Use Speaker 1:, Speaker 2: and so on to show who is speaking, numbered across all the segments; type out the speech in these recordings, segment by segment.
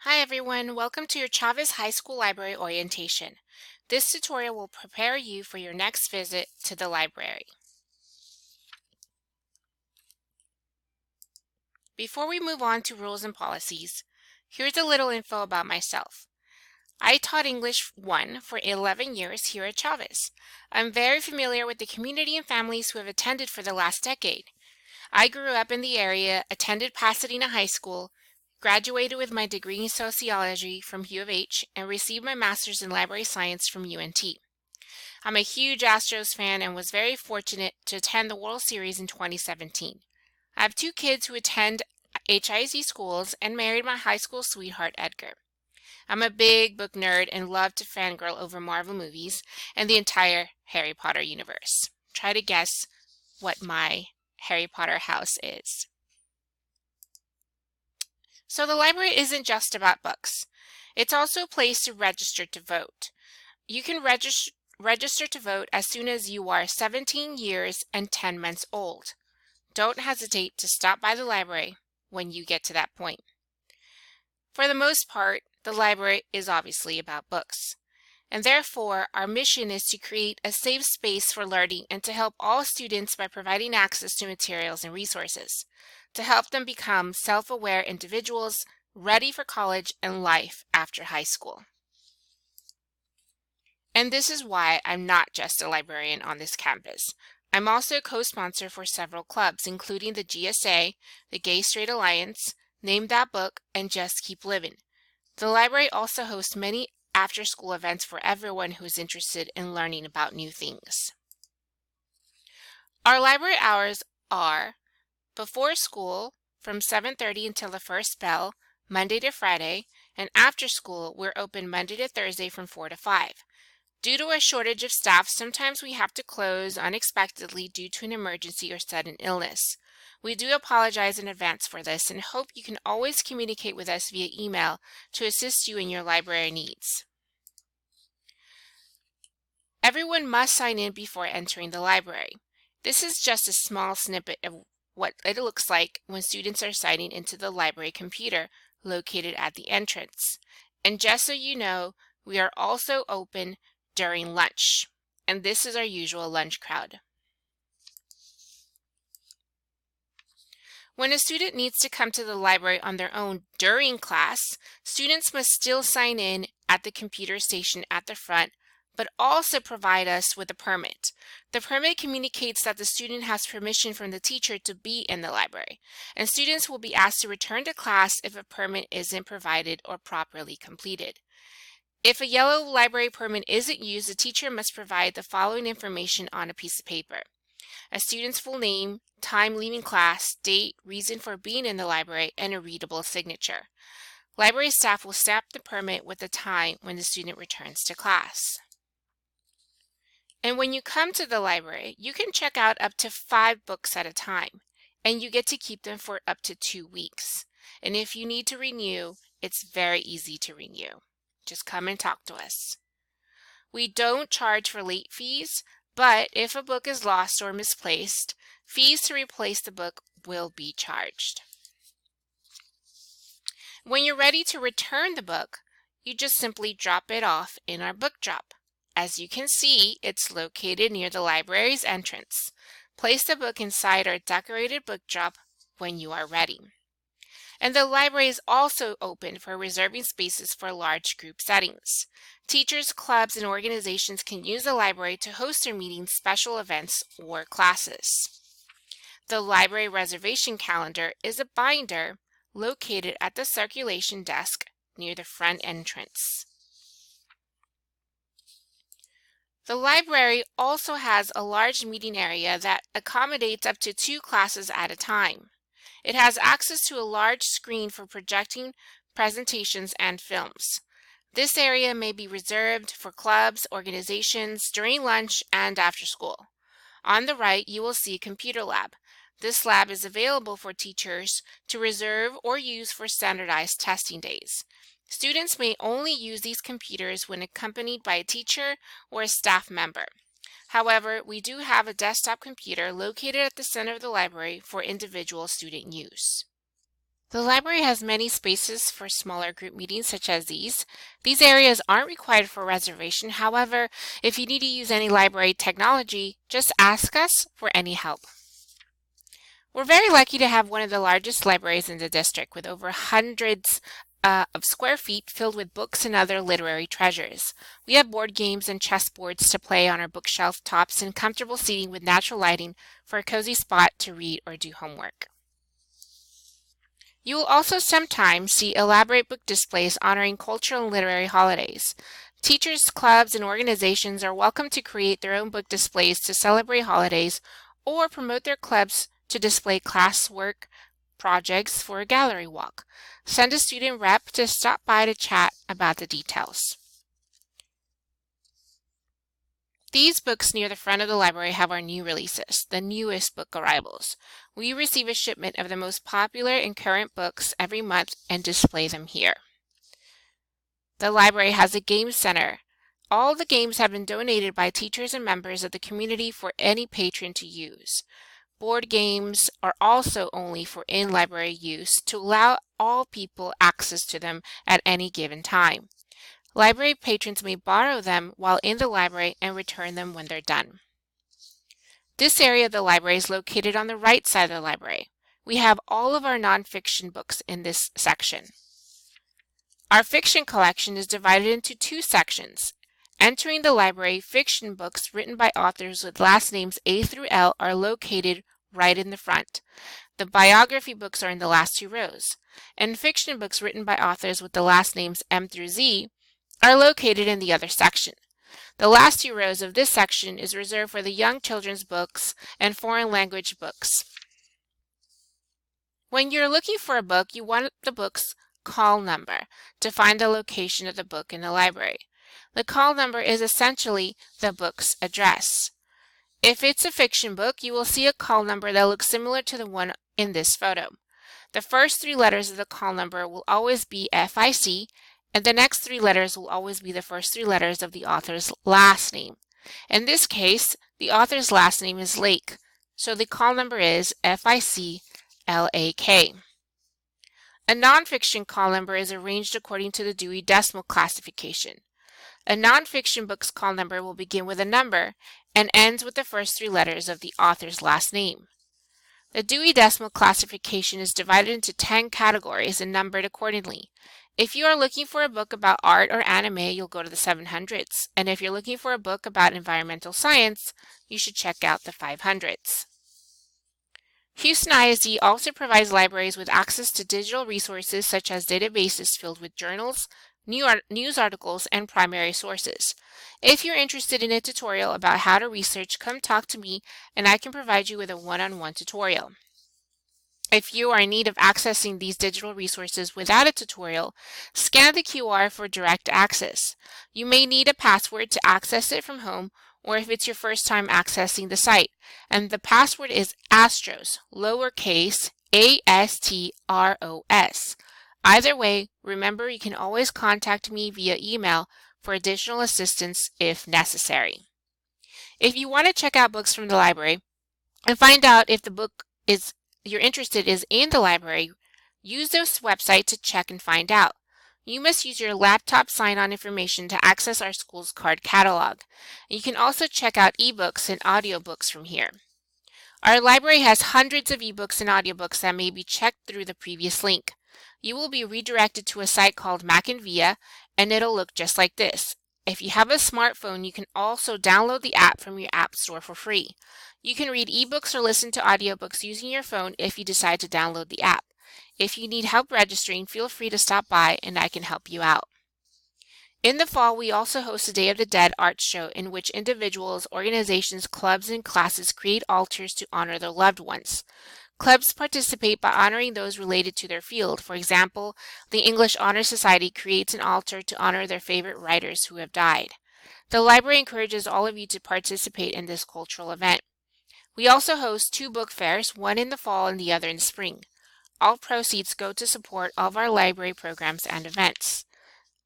Speaker 1: Hi everyone, welcome to your Chavez High School Library orientation. This tutorial will prepare you for your next visit to the library. Before we move on to rules and policies, here's a little info about myself. I taught English 1 for 11 years here at Chavez. I'm very familiar with the community and families who have attended for the last decade. I grew up in the area, attended Pasadena High School, graduated with my degree in sociology from U of H, and received my master's in library science from UNT. I'm a huge Astros fan and was very fortunate to attend the World Series in 2017. I have two kids who attend HISD schools and married my high school sweetheart, Edgar. I'm a big book nerd and love to fangirl over Marvel movies and the entire Harry Potter universe. Try to guess what my Harry Potter house is. So the library isn't just about books. It's also a place to register to vote. You can register to vote as soon as you are 17 years and 10 months old. Don't hesitate to stop by the library when you get to that point. For the most part, the library is obviously about books. And therefore, our mission is to create a safe space for learning and to help all students by providing access to materials and resources, to help them become self-aware individuals ready for college and life after high school. And this is why I'm not just a librarian on this campus. I'm also a co-sponsor for several clubs, including the GSA, the Gay Straight Alliance, Name That Book, and Just Keep Living. The library also hosts many after-school events for everyone who is interested in learning about new things. Our library hours are before school from 7:30 until the first bell, Monday to Friday, and after school we're open Monday to Thursday from 4 to 5. Due to a shortage of staff, sometimes we have to close unexpectedly due to an emergency or sudden illness. We do apologize in advance for this and hope you can always communicate with us via email to assist you in your library needs. Everyone must sign in before entering the library. This is just a small snippet of what it looks like when students are signing into the library computer located at the entrance. And just so you know, we are also open during lunch, and this is our usual lunch crowd. When a student needs to come to the library on their own during class, students must still sign in at the computer station at the front, but also provide us with a permit. The permit communicates that the student has permission from the teacher to be in the library, and students will be asked to return to class if a permit isn't provided or properly completed. If a yellow library permit isn't used, the teacher must provide the following information on a piece of paper: a student's full name, time leaving class, date, reason for being in the library, and a readable signature. Library staff will stamp the permit with the time when the student returns to class. And when you come to the library, you can check out up to 5 books at a time, and you get to keep them for up to 2 weeks. And if you need to renew, it's very easy to renew. Just come and talk to us. We don't charge for late fees, but if a book is lost or misplaced, fees to replace the book will be charged. When you're ready to return the book, you just simply drop it off in our book drop. As you can see, it's located near the library's entrance. Place the book inside our decorated book drop when you are ready. And the library is also open for reserving spaces for large group settings. Teachers, clubs, and organizations can use the library to host their meetings, special events, or classes. The library reservation calendar is a binder located at the circulation desk near the front entrance. The library also has a large meeting area that accommodates up to 2 classes at a time. It has access to a large screen for projecting presentations and films. This area may be reserved for clubs, organizations, during lunch, and after school. On the right, you will see a computer lab. This lab is available for teachers to reserve or use for standardized testing days. Students may only use these computers when accompanied by a teacher or a staff member. However, we do have a desktop computer located at the center of the library for individual student use. The library has many spaces for smaller group meetings such as these. These areas aren't required for reservation. However, if you need to use any library technology, just ask us for any help. We're very lucky to have one of the largest libraries in the district with over hundreds of square feet filled with books and other literary treasures. We have board games and chessboards to play on our bookshelf tops and comfortable seating with natural lighting for a cozy spot to read or do homework. You will also sometimes see elaborate book displays honoring cultural and literary holidays. Teachers, clubs, and organizations are welcome to create their own book displays to celebrate holidays or promote their clubs to display classwork projects for a gallery walk. Send a student rep to stop by to chat about the details. These books near the front of the library have our new releases, the newest book arrivals. We receive a shipment of the most popular and current books every month and display them here. The library has a game center. All the games have been donated by teachers and members of the community for any patron to use. Board games are also only for in-library use to allow all people access to them at any given time. Library patrons may borrow them while in the library and return them when they're done. This area of the library is located on the right side of the library. We have all of our nonfiction books in this section. Our fiction collection is divided into two sections. Entering the library, fiction books written by authors with last names A through L are located right in the front. The biography books are in the last two rows. And fiction books written by authors with the last names M through Z are located in the other section. The last two rows of this section is reserved for the young children's books and foreign language books. When you're looking for a book, you want the book's call number to find the location of the book in the library. The call number is essentially the book's address. If it's a fiction book, you will see a call number that looks similar to the one in this photo. The first three letters of the call number will always be FIC, and the next three letters will always be the first three letters of the author's last name. In this case, the author's last name is Lake, so the call number is FICLAK. A nonfiction call number is arranged according to the Dewey Decimal Classification. A nonfiction book's call number will begin with a number and ends with the first three letters of the author's last name. The Dewey Decimal Classification is divided into 10 categories and numbered accordingly. If you are looking for a book about art or anime, you'll go to the 700s. And if you're looking for a book about environmental science, you should check out the 500s. Houston ISD also provides libraries with access to digital resources such as databases filled with journals, news articles, and primary sources. If you're interested in a tutorial about how to research, come talk to me and I can provide you with a one-on-one tutorial. If you are in need of accessing these digital resources without a tutorial, scan the QR for direct access. You may need a password to access it from home, or if it's your first time accessing the site, and the password is ASTROS, lowercase ASTROS. Either way, remember you can always contact me via email for additional assistance if necessary. If you want to check out books from the library and find out if the book you're interested is in the library, use this website to check and find out. You must use your laptop sign-on information to access our school's card catalog. You can also check out ebooks and audiobooks from here. Our library has hundreds of ebooks and audiobooks that may be checked through the previous link. You will be redirected to a site called Mac and Via, and it'll look just like this. If you have a smartphone, you can also download the app from your app store for free. You can read ebooks or listen to audiobooks using your phone if you decide to download the app. If you need help registering, feel free to stop by and I can help you out. In the fall, we also host a Day of the Dead art show in which individuals, organizations, clubs, and classes create altars to honor their loved ones. Clubs participate by honoring those related to their field. For example, the English Honor Society creates an altar to honor their favorite writers who have died. The library encourages all of you to participate in this cultural event. We also host 2 book fairs, one in the fall and the other in spring. All proceeds go to support all of our library programs and events.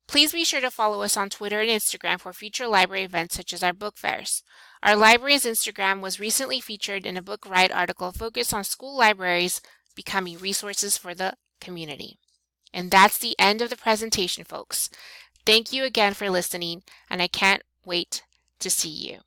Speaker 1: Please be sure to follow us on Twitter and Instagram for future library events such as our book fairs. Our library's Instagram was recently featured in a Book Riot article focused on school libraries becoming resources for the community. And that's the end of the presentation, folks. Thank you again for listening, and I can't wait to see you.